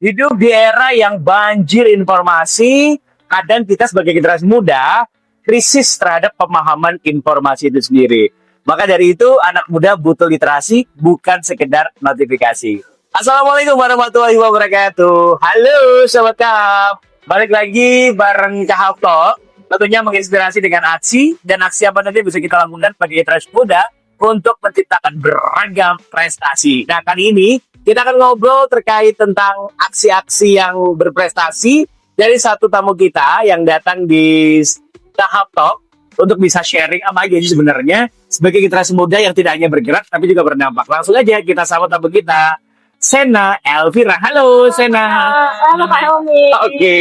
Hidup di era yang banjir informasi, kadang kita sebagai generasi muda krisis terhadap pemahaman informasi itu sendiri. Maka dari itu, anak muda butuh literasi, bukan sekedar notifikasi. Assalamualaikum warahmatullahi wabarakatuh. Halo Sobat Kahap. Balik lagi bareng Kahap Talk. Tentunya menginspirasi dengan aksi. Dan aksi apa nanti bisa kita lakukan bagi generasi muda untuk menciptakan beragam prestasi. Nah, kali ini kita akan ngobrol terkait tentang aksi-aksi yang berprestasi dari satu tamu kita yang datang di Kahap Talk untuk bisa sharing apa aja sih sebenarnya sebagai generasi muda yang tidak hanya bergerak tapi juga berdampak. Langsung aja kita sambut tamu kita, Sena Elvira. Halo Sena. Halo Kak Helmi. Oke.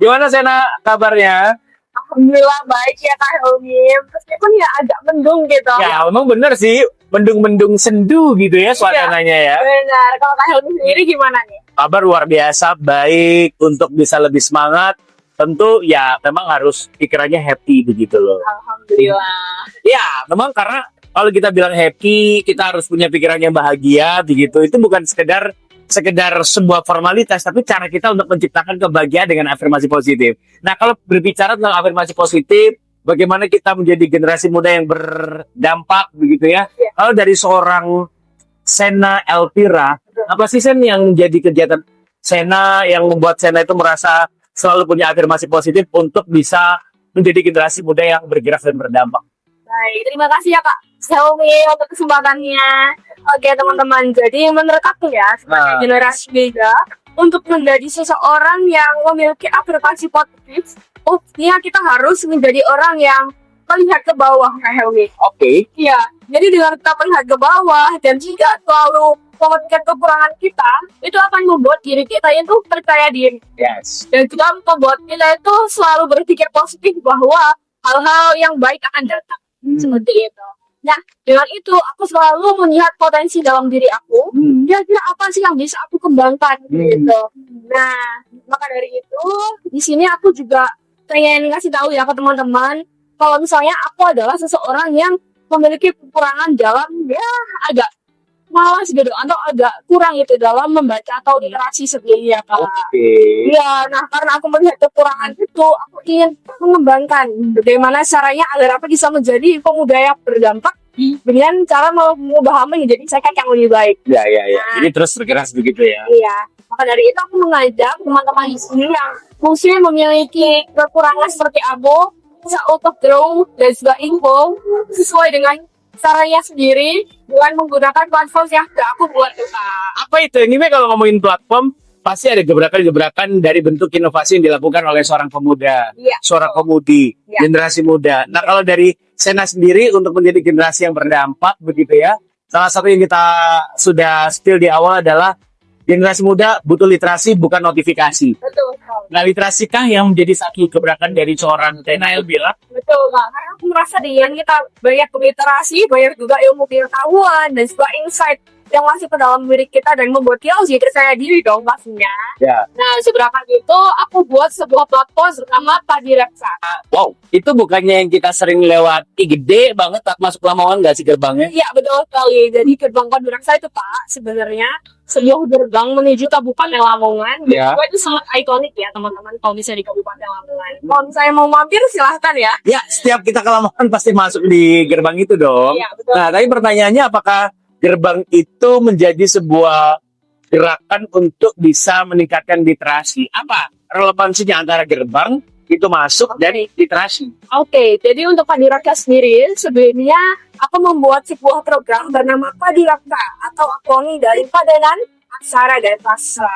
Gimana Sena kabarnya? Alhamdulillah baik ya Kak Helmi. Meskipun ya agak mendung gitu. Ya, memang bener sih. Mendung-mendung sendu gitu ya suasananya ya. Benar. Kalau Kak Helmi sendiri gimana nih? Kabar luar biasa, baik. Untuk bisa lebih semangat, tentu ya memang harus pikirannya happy begitu loh. Alhamdulillah. Ya, memang karena kalau kita bilang happy, kita harus punya pikiran yang bahagia begitu. Itu bukan sekedar sebuah formalitas, tapi cara kita untuk menciptakan kebahagiaan dengan afirmasi positif. Nah, kalau berbicara tentang afirmasi positif, bagaimana kita menjadi generasi muda yang berdampak begitu ya. Ya. Kalau dari seorang Sena Elvira, apa sih Sen yang menjadi kegiatan Sena yang membuat Sena itu merasa selalu punya afirmasi positif untuk bisa menjadi generasi muda yang bergerak dan berdampak? Baik, terima kasih ya Kak Helmi untuk kesempatannya. Oke teman-teman, jadi menurut aku ya sebagai generasi muda untuk menjadi seseorang yang memiliki afirmasi positif, kita harus menjadi orang yang melihat ke bawah Kak Helmi. Oke. Iya, jadi dengan kita melihat ke bawah dan jika selalu memikirkan kekurangan kita, itu akan membuat diri kita itu percaya diri. Yes. Dan juga membuat kita itu selalu berpikir positif bahwa hal-hal yang baik akan datang. Seperti itu. Nah, dengan itu aku selalu melihat potensi dalam diri aku. Kira-kira apa sih yang bisa aku kembangkan gitu. Nah, maka dari itu di sini aku juga pengen ngasih tahu ya ke teman-teman kalau misalnya aku adalah seseorang yang memiliki kekurangan dalam ya agak malas gitu atau agak kurang gitu dalam membaca atau literasi sebelumnya Kak. Oke. Ya, nah karena aku melihat kekurangan itu, aku ingin mengembangkan bagaimana caranya agar aku bisa menjadi pemuda yang berdampak dengan cara mengubah menjadi masyarakat yang lebih baik. Ya. Nah, Jadi terus bergerak begitu ya. iya, maka dari itu aku mengajak teman-teman di sini yang mungkin memiliki kekurangan seperti aku bisa untuk grow dan juga info sesuai dengan caranya sendiri dengan menggunakan platform yang sudah aku buat Kak. Apa itu? Ini kalau ngomongin platform, pasti ada gebrakan-gebrakan dari bentuk inovasi yang dilakukan oleh seorang pemuda, Iya. seorang pemudi, Iya. generasi muda. Nah, kalau dari Sena sendiri untuk menjadi generasi yang berdampak begitu ya, salah satu yang kita sudah still di awal adalah generasi muda butuh literasi bukan notifikasi. Betul. Nah, literasikah yang menjadi satu gebrakan dari seorang Sena Elvira? Betul Kak, karena aku merasa dengan kita banyak literasi, banyak juga ilmu pengetahuan dan juga insight yang masih ke dalam diri kita dan membuat kita lebih percaya diri dong pastinya. Ya. Nah, seberapa itu aku buat sebuah platform bernama Padiraksa. Wow, itu bukannya yang kita sering lewati gede banget saat masuk Lamongan nggak sih gerbangnya? Iya betul sekali. Jadi gerbang Padiraksa itu Pak sebenarnya sebuah gerbang menuju Kabupaten Lamongan. Ya. Itu sangat ikonik ya teman-teman kalau misalnya di Kabupaten Lamongan. Kalau misalnya mau mampir silahkan ya. Ya, setiap kita ke Lamongan pasti masuk di gerbang itu dong. Iya betul. Nah, tapi pertanyaannya apakah gerbang itu menjadi sebuah gerakan untuk bisa meningkatkan literasi? Apa relevansinya antara gerbang itu masuk dan literasi? Oke, jadi untuk Padiraksa sendiri sebelumnya aku membuat sebuah program bernama Padiraksa atau akronim dari padanan aksara dan rasa.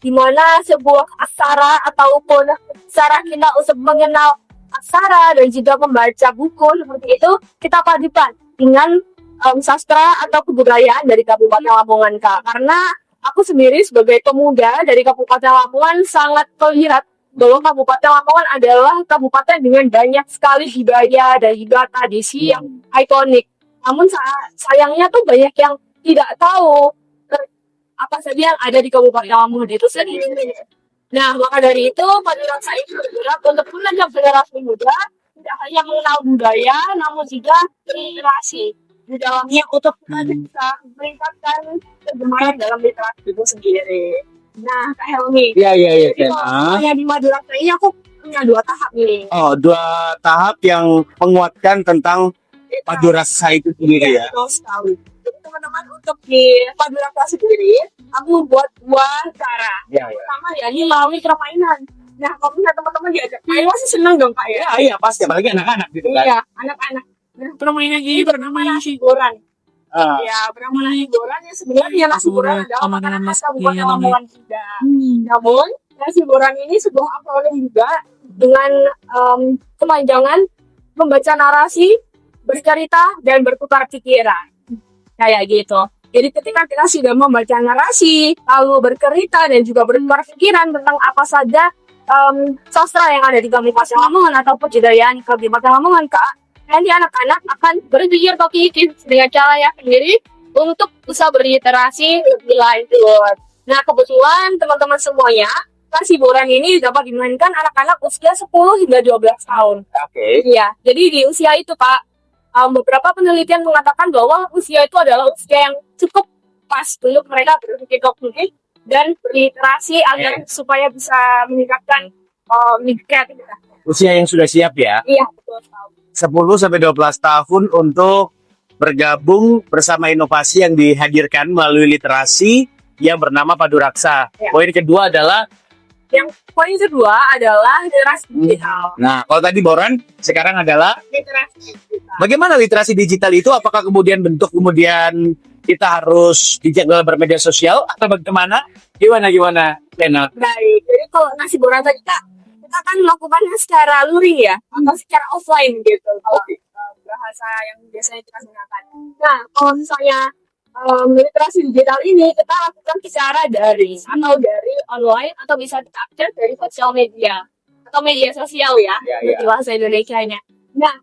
Di mana sebuah aksara ataupun cara kita untuk mengenal aksara dan juga membaca buku seperti itu kita padukan dengan sastra atau kebudayaan dari Kabupaten Lamongan Kak. Karena aku sendiri sebagai pemuda dari Kabupaten Lamongan sangat melihat bahwa Kabupaten Lamongan adalah kabupaten dengan banyak sekali budaya dan juga tradisi yang ikonik. Namun sayangnya tuh banyak yang tidak tahu apa saja yang ada di Kabupaten Lamongan itu sendiri. Nah, maka dari itu Padiraksa ini bergerak untuk mengajak generasi muda tidak hanya mengenal budaya, namun juga literasi. Di dalamnya untuk kita bisa meningkatkan kegemaran dalam literasi itu sendiri. Nah, Kak Helmi. Iya, Jadi kalau yang di Maduraksa ini aku punya 2 tahap nih. Oh, 2 tahap yang menguatkan tentang Maduraksa itu sendiri ya. Betul sekali. Jadi teman-teman untuk di Maduraksa sendiri, aku buat 2 cara. Iya. Pertama ya ini melalui permainan. Nah, kalau misalnya teman-teman diajak main pasti seneng dong Kak ya. Iya, pasti apalagi anak-anak gitu kan. Iya, anak-anak. Nah, permainan ini bernama nasi goreng. Ah, Ya, bernama nasi goreng ya sebenarnya nasi goreng adalah makanan khas Kabupaten Lamongan juga. Namun, nasi goreng ini sebuah akronim juga dengan kepanjangan membaca narasi, bercerita, dan bertukar pikiran. Kayak gitu. Jadi ketika kita sudah membaca narasi, lalu bercerita, dan juga bertukar pikiran tentang apa saja sastra yang ada di Kabupaten Lamongan atau kebudayaan Kabupaten Lamongan, Kak, nanti anak-anak akan berpikir kognitif dengan cara yang sendiri untuk bisa berliterasi lebih lanjut. Nah, kebetulan teman-teman semuanya, nasi goreng ini dapat dimainkan anak-anak usia 10 hingga 12 tahun. Oke. Iya, jadi di usia itu, Kak, beberapa penelitian mengatakan bahwa usia itu adalah usia yang cukup pas untuk mereka berpikir kognitif dan berliterasi agar supaya bisa meningkatkan kreativitas. Usia yang sudah siap ya. Iya, betul sekali. 10 sampai 12 tahun untuk bergabung bersama inovasi yang dihadirkan melalui literasi yang bernama Maduraksa. Ya. Poin kedua adalah Poin kedua adalah literasi digital. nah, kalau tadi Boran, sekarang adalah Literasi digital. bagaimana literasi digital itu? Apakah kemudian kemudian kita harus digital bermedia sosial atau bagaimana? Gimana, Lena? Baik, jadi kalau nasi goreng tadi kita akan melakukannya secara luring ya, atau secara offline gitu. Kalau bahasa yang biasanya kita gunakan. Nah, kalau misalnya literasi digital ini kita lakukan secara daring atau dari online atau bisa diakses dari sosial media atau media sosial ya, Ya. di bahasa Indonesia-nya. Nah,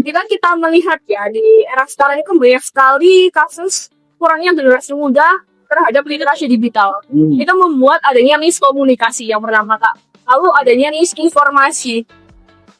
kita melihat ya di era sekarang ini kan banyak sekali kasus kurangnya generasi muda terhadap literasi digital. Itu membuat adanya miskomunikasi yang pertama, Kak. Lalu adanya misinformasi,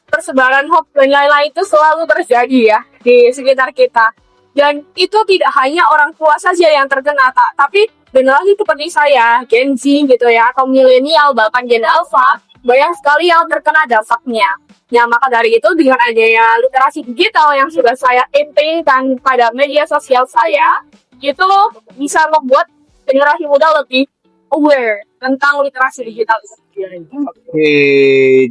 persebaran hoax dan lain-lain itu selalu terjadi ya di sekitar kita. Dan itu tidak hanya orang tua saja yang terkena, Kak, tapi generasi seperti saya, Gen Z gitu ya, atau milenial, bahkan Gen Alpha, banyak sekali yang terkena dampaknya. Ya, maka dari itu dengan adanya literasi digital yang sudah saya campaignkan pada media sosial saya, itu bisa membuat generasi muda lebih aware tentang literasi digital itu sendiri. Oke,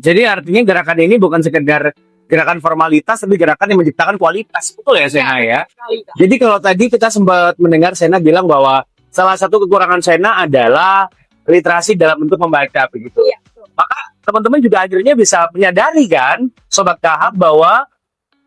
jadi artinya gerakan ini bukan sekedar gerakan formalitas, tapi gerakan yang menciptakan kualitas. Betul ya, Sena ya? Jadi kalau tadi kita sempat mendengar Sena bilang bahwa salah satu kekurangan Sena adalah literasi dalam bentuk membaca, begitu. Iya, betul. Maka teman-teman juga akhirnya bisa menyadari kan, Sobat Kahab, bahwa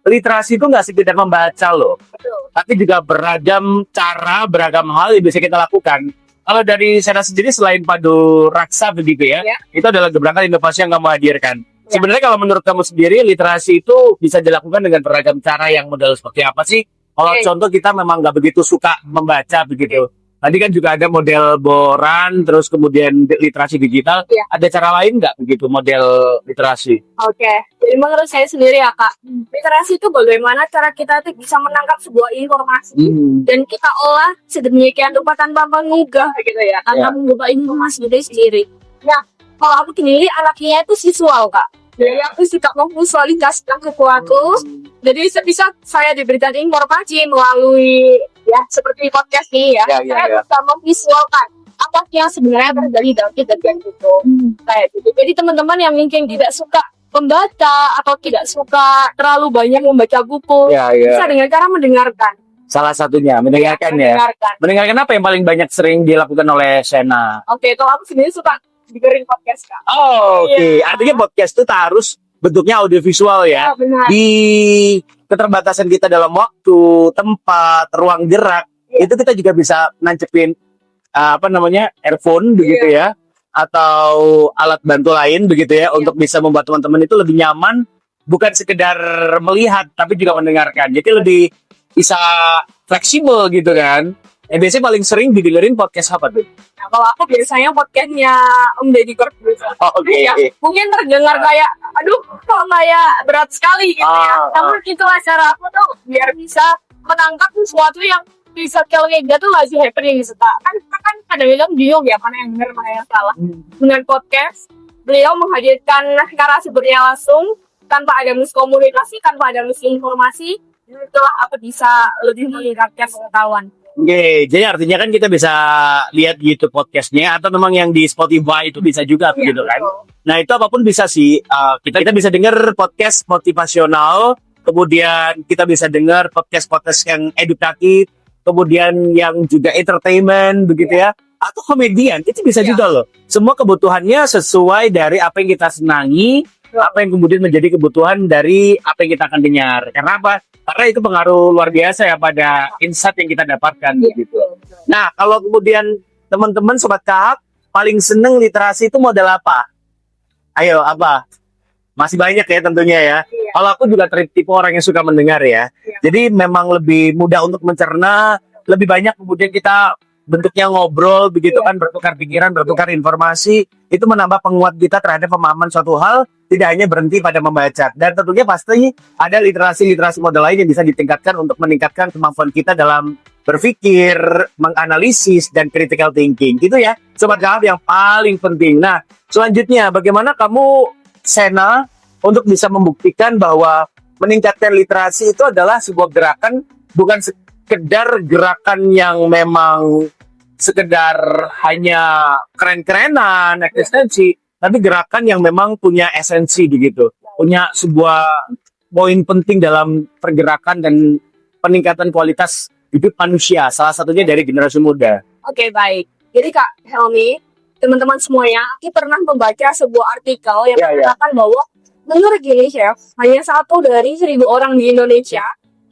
literasi itu nggak sekedar membaca loh. Betul. Tapi juga beragam cara, beragam hal yang bisa kita lakukan. Kalau dari Sena sendiri selain Maduraksa begitu ya, itu adalah gebrakan inovasi yang kamu hadirkan. Ya. Sebenarnya kalau menurut kamu sendiri literasi itu bisa dilakukan dengan beragam cara yang model seperti apa sih? Kalau contoh kita memang nggak begitu suka membaca begitu. Tadi kan juga ada model Boran, terus kemudian literasi digital. Ya. Ada cara lain nggak begitu model literasi? Oke, jadi menurut saya sendiri ya, Kak, literasi itu bagaimana cara kita tuh bisa menangkap sebuah informasi dan kita olah sedemikian rupa tanpa mengugah gitu ya, tanpa mengubah informasi itu sendiri. Nah, kalau aku sendiri anaknya itu visual, Kak. Jadi aku suka memvisualisasikan sesuatu. Jadi bisa saya diberikan informasi melalui ya seperti podcast nih ya. Saya bisa memvisualkan apa yang sebenarnya terjadi dalam kejadian itu. Kayak gitu. Jadi teman-teman yang mungkin tidak suka membaca atau tidak suka terlalu banyak membaca buku, bisa dengan cara mendengarkan. Salah satunya mendengarkan ya. Mendengarkan apa yang paling banyak sering dilakukan oleh Sena? Oke, kalau aku sendiri suka dengerin podcast, Kak. Oke. Artinya podcast itu harus bentuknya audiovisual ya. Benar. Di keterbatasan kita dalam waktu, tempat, ruang gerak, itu kita juga bisa nancepin earphone begitu ya, atau alat bantu lain begitu ya, untuk bisa membuat teman-teman itu lebih nyaman, bukan sekedar melihat tapi juga mendengarkan. Jadi lebih bisa fleksibel gitu kan. Biasanya paling sering didengerin podcast apa tuh? Nah, kalau aku biasanya podcastnya Om Deddy Corbuzier. Oke. Ya, mungkin terdengar kayak, aduh, kok kayak berat sekali gitu ya. Namun itulah cara aku tuh biar bisa menangkap sesuatu yang episode ketiga tuh masih happening gitu Kak. Kan kadang-kadang bingung ya mana yang benar mana yang salah. Dengan podcast, beliau menghadirkan narasumbernya langsung tanpa ada miskomunikasi, tanpa ada misinformasi. Itulah apa bisa lebih meningkatkan pengetahuan. Oke, jadi artinya kan kita bisa lihat YouTube podcastnya atau memang yang di Spotify itu bisa juga begitu kan. Nah itu apapun bisa sih. Kita bisa dengar podcast motivasional, kemudian kita bisa dengar podcast yang edukatif, kemudian yang juga entertainment begitu ya, atau komedian itu bisa juga loh. Semua kebutuhannya sesuai dari apa yang kita senangi, apa yang kemudian menjadi kebutuhan dari apa yang kita akan dengar. Karena apa? Karena itu pengaruh luar biasa ya pada insight yang kita dapatkan gitu. Nah, kalau kemudian teman-teman sobat Kahak paling seneng literasi itu model apa? Ayo, apa? Masih banyak ya tentunya ya. Kalau aku juga tipe orang yang suka mendengar ya. Jadi memang lebih mudah untuk mencerna, lebih banyak kemudian kita bentuknya ngobrol begitu kan, bertukar pikiran, bertukar informasi, itu menambah penguat kita terhadap pemahaman suatu hal, tidak hanya berhenti pada membaca. Dan tentunya pasti ada literasi-literasi model lain yang bisa ditingkatkan untuk meningkatkan kemampuan kita dalam berpikir, menganalisis, dan critical thinking. Gitu ya, Sobat Kahak yang paling penting. Nah, selanjutnya bagaimana kamu, Sena, untuk bisa membuktikan bahwa meningkatkan literasi itu adalah sebuah gerakan, bukan sekedar gerakan yang memang sekedar hanya keren-kerenan, eksistensi, tapi gerakan yang memang punya esensi begitu, punya sebuah poin penting dalam pergerakan dan peningkatan kualitas hidup manusia, salah satunya dari generasi muda. Oke, baik. Jadi Kak Helmi, teman-teman semuanya, kita pernah membaca sebuah artikel yang mengatakan bahwa menurut gini Chef, hanya 1 dari 1.000 orang di Indonesia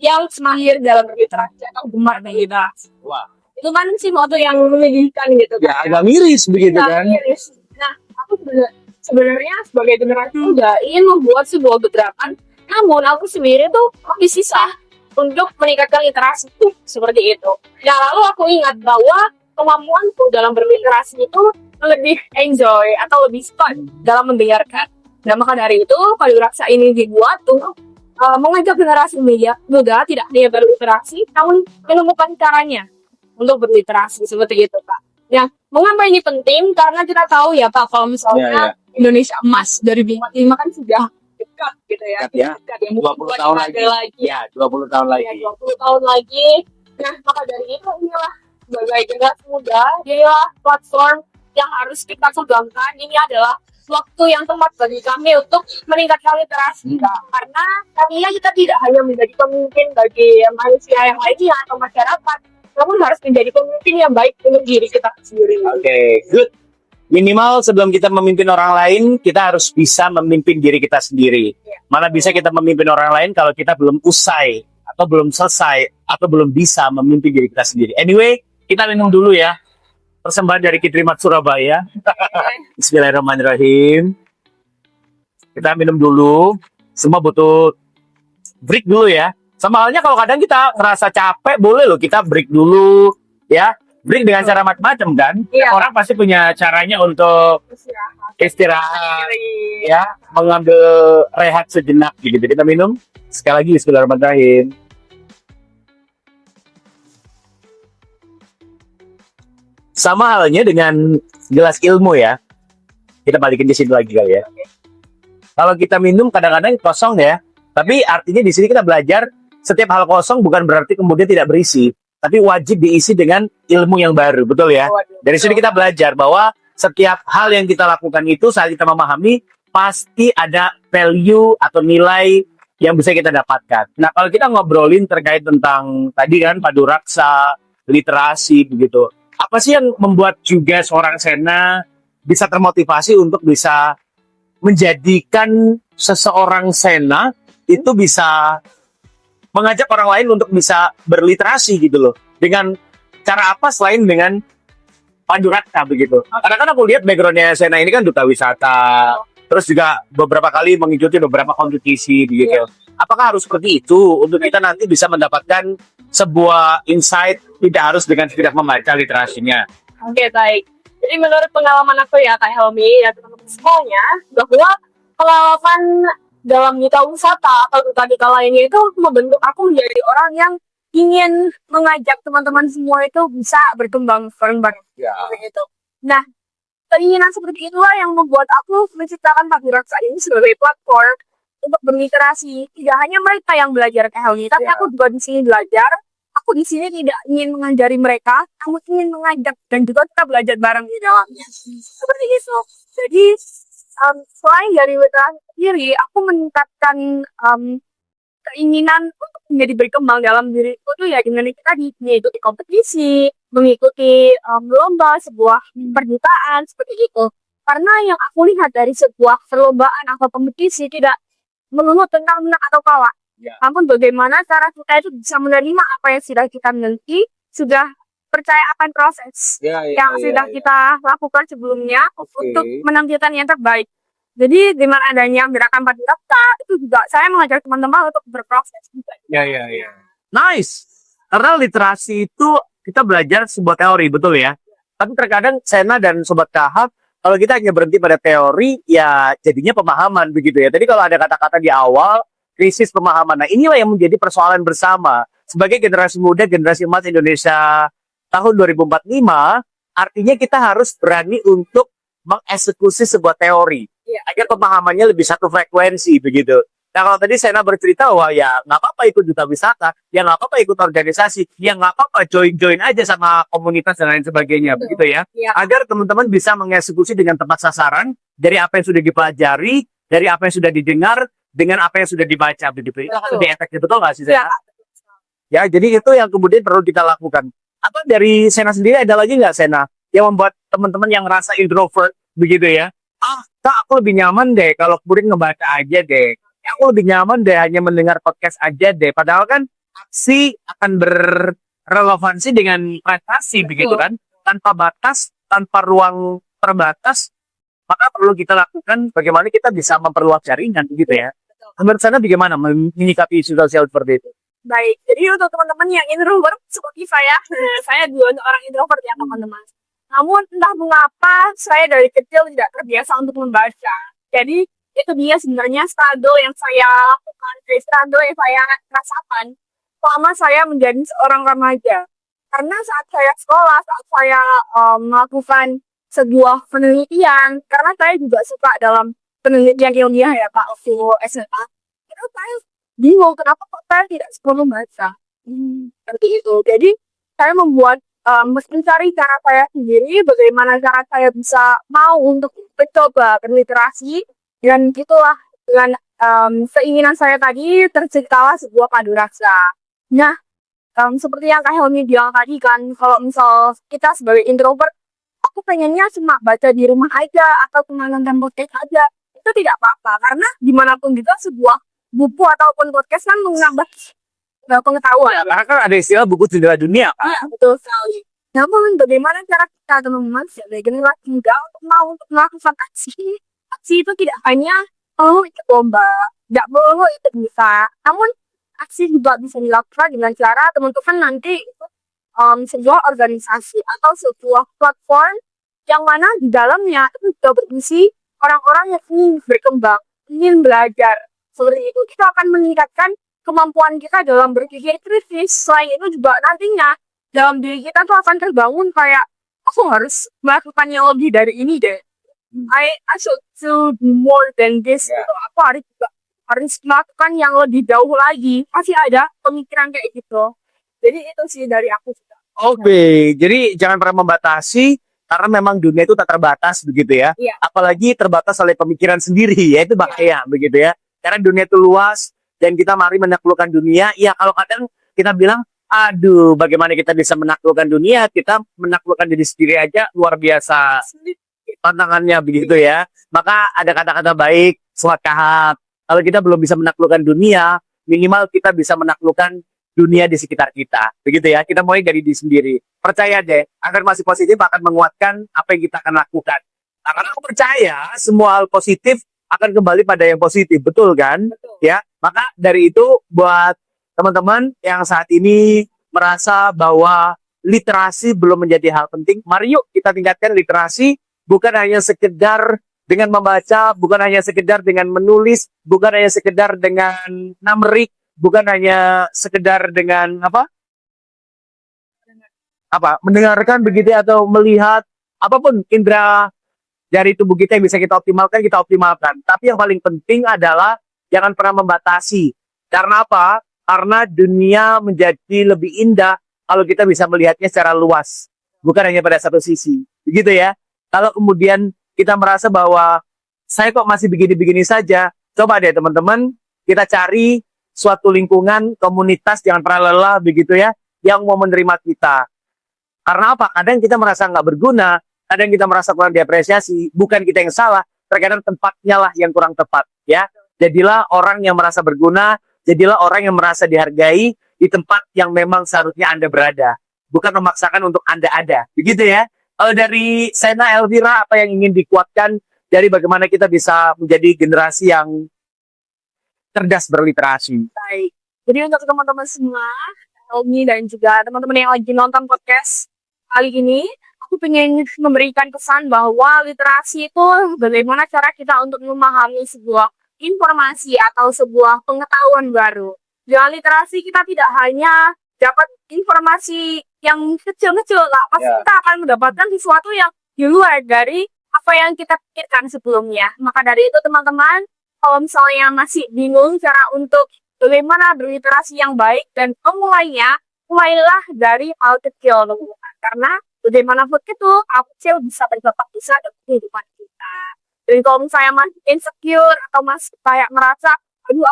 yang semahir dalam berliterasi atau gemar berliterasi. Wah. Itu kan sih moto yang menyedihkan gitu Ya, kan. agak miris begitu kan. Miris. Nah, aku sebenarnya sebagai generasi muda ingin membuat sebuah gerakan, namun aku sendiri tuh masih sisa untuk meningkatkan literasi tuh seperti itu. Nah, lalu aku ingat bahwa kemampuanku dalam berliterasi itu lebih enjoy atau lebih fun dalam mendengarkan. Nah, maka dari itu Paduraksa ini dibuat tuh mengajak generasi muda tidak hanya berliterasi, namun menemukan caranya untuk berliterasi seperti itu, Pak. Ya, mengapa ini penting? Karena kita tahu ya, Pak, kalau misalnya Indonesia Emas 2045 kan sudah dekat gitu ya. Dekat ya. 20 tahun lagi. Ya, 20 tahun lagi. Ya, 20 tahun lagi. Nah, maka dari itu inilah sebagai generasi muda, inilah platform yang harus kita kembangkan. Ini adalah waktu yang tepat bagi kami untuk meningkatkan literasi kita. Karena kami kita tidak hanya menjadi pemimpin bagi manusia yang lainnya atau masyarakat, namun harus menjadi pemimpin yang baik untuk diri kita sendiri. Oke, good. Minimal sebelum kita memimpin orang lain, kita harus bisa memimpin diri kita sendiri. Mana bisa kita memimpin orang lain kalau kita belum usai, atau belum selesai, atau belum bisa memimpin diri kita sendiri. Anyway, kita minum dulu ya. Persembahan dari Kitrimat Surabaya. Bismillahirrahmanirrahim. Kita minum dulu. Semua butuh break dulu ya. Sama halnya kalau kadang kita ngerasa capek, boleh loh kita break dulu ya. Break dengan cara macam-macam kan. Orang pasti punya caranya untuk istirahat ya, mengambil rehat sejenak gitu. Kita minum sekali lagi. Bismillahirrahmanirrahim. Sama halnya dengan gelas ilmu ya. Kita balikin di sini lagi kali ya. Kalau kita minum kadang-kadang kosong ya. Tapi artinya di sini kita belajar setiap hal kosong bukan berarti kemudian tidak berisi. Tapi wajib diisi dengan ilmu yang baru. Betul ya? Dari sini kita belajar bahwa setiap hal yang kita lakukan itu saat kita memahami pasti ada value atau nilai yang bisa kita dapatkan. Nah kalau kita ngobrolin terkait tentang tadi kan Paduraksa, literasi begitu. Apa sih yang membuat juga seorang Sena bisa termotivasi untuk bisa menjadikan seseorang Sena itu bisa mengajak orang lain untuk bisa berliterasi gitu loh. Dengan cara apa selain dengan Paduraksa begitu. Karena kan aku lihat backgroundnya Sena ini kan duta wisata. Terus juga beberapa kali mengikuti beberapa kompetisi gitu. Apakah harus seperti itu untuk kita nanti bisa mendapatkan sebuah insight tidak harus dengan tidak membaca literasinya? Oke, baik. Jadi menurut pengalaman aku ya Kak Helmi dan teman-teman semuanya, bahwa pengalaman dalam duta wisata atau duta-duta lainnya itu membentuk aku menjadi orang yang ingin mengajak teman-teman semua itu bisa berkembang bareng-bareng. Ya. Seperti itu. Nah, keinginan seperti itulah yang membuat aku menciptakan Padiraksa ini sebagai platform untuk berliterasi. Tidak hanya mereka yang belajar ke Helmi, tapi Ya. aku juga di sini belajar. Aku di sini tidak ingin mengajari mereka, kamu ingin mengajak dan juga kita belajar bareng di dalamnya. Seperti itu. Jadi, selain dari literasi sendiri, aku meningkatkan keinginan untuk menjadi berkembang dalam diriku tuh ya dengan kita mengikuti kompetisi, mengikuti lomba, sebuah perjutaan seperti itu. Karena yang aku lihat dari sebuah perlombaan atau kompetisi tidak melulu tentang menang atau kalah. Ya. Namun bagaimana cara kita itu bisa menerima apa yang sudah kita miliki, sudah percaya akan proses yang sudah kita lakukan sebelumnya untuk menampilkan yang terbaik. Jadi dengan adanya gerakan Padiraksa itu juga saya mengajak teman-teman untuk berproses juga. Ya. Nice. Karena literasi itu kita belajar sebuah teori, betul ya? Tapi terkadang Sena dan Sobat Kahak, kalau kita hanya berhenti pada teori, ya jadinya pemahaman begitu ya. Tadi kalau ada kata-kata di awal, krisis pemahaman. Nah inilah yang menjadi persoalan bersama. Sebagai generasi muda, generasi emas Indonesia tahun 2045, artinya kita harus berani untuk mengeksekusi sebuah teori. Agar pemahamannya lebih satu frekuensi begitu. Nah kalau tadi Sena bercerita bahwa ya nggak apa-apa ikut duta wisata, ya nggak apa-apa ikut organisasi, ya nggak apa-apa join aja sama komunitas dan lain sebagainya, begitu ya. Agar teman-teman bisa mengeksekusi dengan tepat sasaran dari apa yang sudah dipelajari, dari apa yang sudah didengar, dengan apa yang sudah dibaca, begitu. Itu lebih efektif, betul nggak sih Sena? Ya, jadi itu yang kemudian perlu kita lakukan. Apa dari Sena sendiri ada lagi nggak Sena yang membuat teman-teman yang rasa introvert begitu ya? Kak, aku lebih nyaman deh kalau kemudian ngebaca aja deh. Aku lebih nyaman deh hanya mendengar podcast aja deh. Padahal kan aksi akan berrelevansi dengan prestasi begitu kan. Tanpa batas, tanpa ruang terbatas, maka perlu kita lakukan bagaimana kita bisa memperluas jaringan gitu ya. Menurut Sana bagaimana menyikapi isu sosial seperti itu? Baik, jadi untuk teman-teman yang introvert seperti saya juga orang introvert ya teman-teman. Namun entah mengapa saya dari kecil tidak terbiasa untuk membaca. Jadi itu dia sebenarnya struggle yang saya lakukan, struggle yang saya rasakan selama saya menjadi seorang remaja. Karena saat saya sekolah, saat saya melakukan sebuah penelitian, karena saya juga suka dalam penelitian ilmiah ya Pak, waktu SMA, itu saya bingung kenapa kok saya tidak suka membaca. Seperti itu. Jadi saya membuat mencari cara saya sendiri, bagaimana cara saya bisa mau untuk mencoba berliterasi, dan itulah dengan keinginan saya tadi terciptalah sebuah Padiraksa. Nah, seperti yang Kak Helmi bilang tadi kan, kalau misal kita sebagai introvert, aku pengennya cuma baca di rumah aja atau cuma nonton podcast aja, itu tidak apa-apa karena dimanapun juga sebuah buku ataupun podcast kan menambah pengetahuan. Karena kan ada istilah buku jendela dunia. Betul sekali. Namun bagaimana cara kita teman-teman sebagai generasi muda untuk mau untuk melakukan aksi? Aksi itu tidak hanya ikut lomba, tidak melulu itu bisa. Namun aksi juga bisa dilakukan dengan cara teman-teman nanti ikut sebuah organisasi atau sebuah platform yang mana di dalamnya itu juga berisi orang-orang yang ingin berkembang, ingin belajar. Seperti itu kita akan meningkatkan kemampuan kita dalam berpikir kritis. Selain itu juga nantinya dalam diri kita tuh akan terbangun kayak aku harus melakukan yang lebih dari ini deh. I should do more than this. Gitu. Aku harus melakukan yang lebih jauh lagi. Masih ada pemikiran kayak gitu. Jadi itu sih dari aku juga. Oke, jadi jangan pernah membatasi karena memang dunia itu tak terbatas begitu ya. Apalagi terbatas oleh pemikiran sendiri, ya itu bahaya begitu ya. Karena dunia itu luas dan kita mari menaklukkan dunia. Ya kalau kadang kita bilang, aduh bagaimana kita bisa menaklukkan dunia, kita menaklukkan diri sendiri aja luar biasa tantangannya begitu ya. Maka ada kata-kata baik, Sobat Kahak. Kalau kita belum bisa menaklukkan dunia, minimal kita bisa menaklukkan dunia di sekitar kita. Begitu ya, kita mulai dari diri sendiri. Percaya deh, afirmasi positif akan menguatkan apa yang kita akan lakukan. Nah, karena aku percaya semua hal positif akan kembali pada yang positif, betul kan? Betul. Ya, maka dari itu buat teman-teman yang saat ini merasa bahwa literasi belum menjadi hal penting, mari yuk kita tingkatkan literasi, bukan hanya sekedar dengan membaca, bukan hanya sekedar dengan menulis, bukan hanya sekedar dengan numerik, bukan hanya sekedar dengan mendengarkan begitu ya, atau melihat apapun indera dari tubuh kita yang bisa kita optimalkan, kita optimalkan. Tapi yang paling penting adalah jangan pernah membatasi. Karena apa? Karena dunia menjadi lebih indah kalau kita bisa melihatnya secara luas, bukan hanya pada satu sisi. Begitu ya. Kalau kemudian kita merasa bahwa saya kok masih begini-begini saja, coba deh teman-teman, kita cari suatu lingkungan, komunitas, jangan pernah lelah begitu ya, yang mau menerima kita. Karena apa? Kadang kita merasa nggak berguna, kadang kita merasa kurang diapresiasi, bukan kita yang salah, terkadang tempatnya lah yang kurang tepat, ya. Jadilah orang yang merasa berguna, jadilah orang yang merasa dihargai di tempat yang memang seharusnya Anda berada, bukan memaksakan untuk Anda ada, begitu ya. Kalau dari Sena Elvira, apa yang ingin dikuatkan dari bagaimana kita bisa menjadi generasi yang cerdas berliterasi? Baik. Jadi untuk teman-teman semua, Helmi dan juga teman-teman yang lagi nonton podcast kali ini, aku pengen memberikan pesan bahwa literasi itu bagaimana cara kita untuk memahami sebuah informasi atau sebuah pengetahuan baru. Dengan literasi kita tidak hanya dapat informasi yang kecil-kecil lah, pasti kita akan mendapatkan sesuatu yang di luar dari apa yang kita pikirkan sebelumnya. Maka dari itu teman-teman, kalau misalnya masih bingung cara untuk bagaimana berliterasi yang baik dan memulainya, mulailah dari hal kecil teman-teman. Karena bagaimanapun itu, hal kecil bisa berdampak besar dalam kehidupan kita. Jadi kalau misalnya masih insecure atau masih kayak merasa, aduh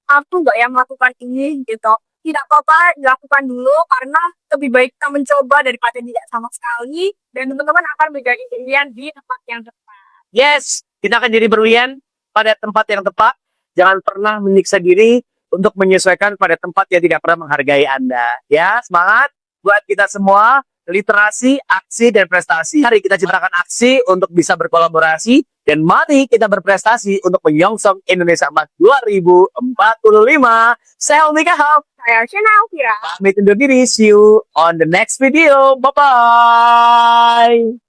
aku nggak yang melakukan ini gitu, tidak apa-apa dilakukan dulu karena lebih baik kita mencoba daripada tidak sama sekali, dan teman-teman akan menjadi pilihan di tempat yang tepat. Yes, kita akan jadi berlian pada tempat yang tepat. Jangan pernah menyiksa diri untuk menyesuaikan pada tempat yang tidak pernah menghargai Anda. Ya, semangat buat kita semua. Literasi, aksi, dan prestasi. Mari kita ciptakan aksi untuk bisa berkolaborasi. Dan mari kita berprestasi untuk menyongsong Indonesia Emas 2045. Saya Helmi Kaham. Saya Shena Elvira. Pamit undur diri. See you on the next video. Bye-bye.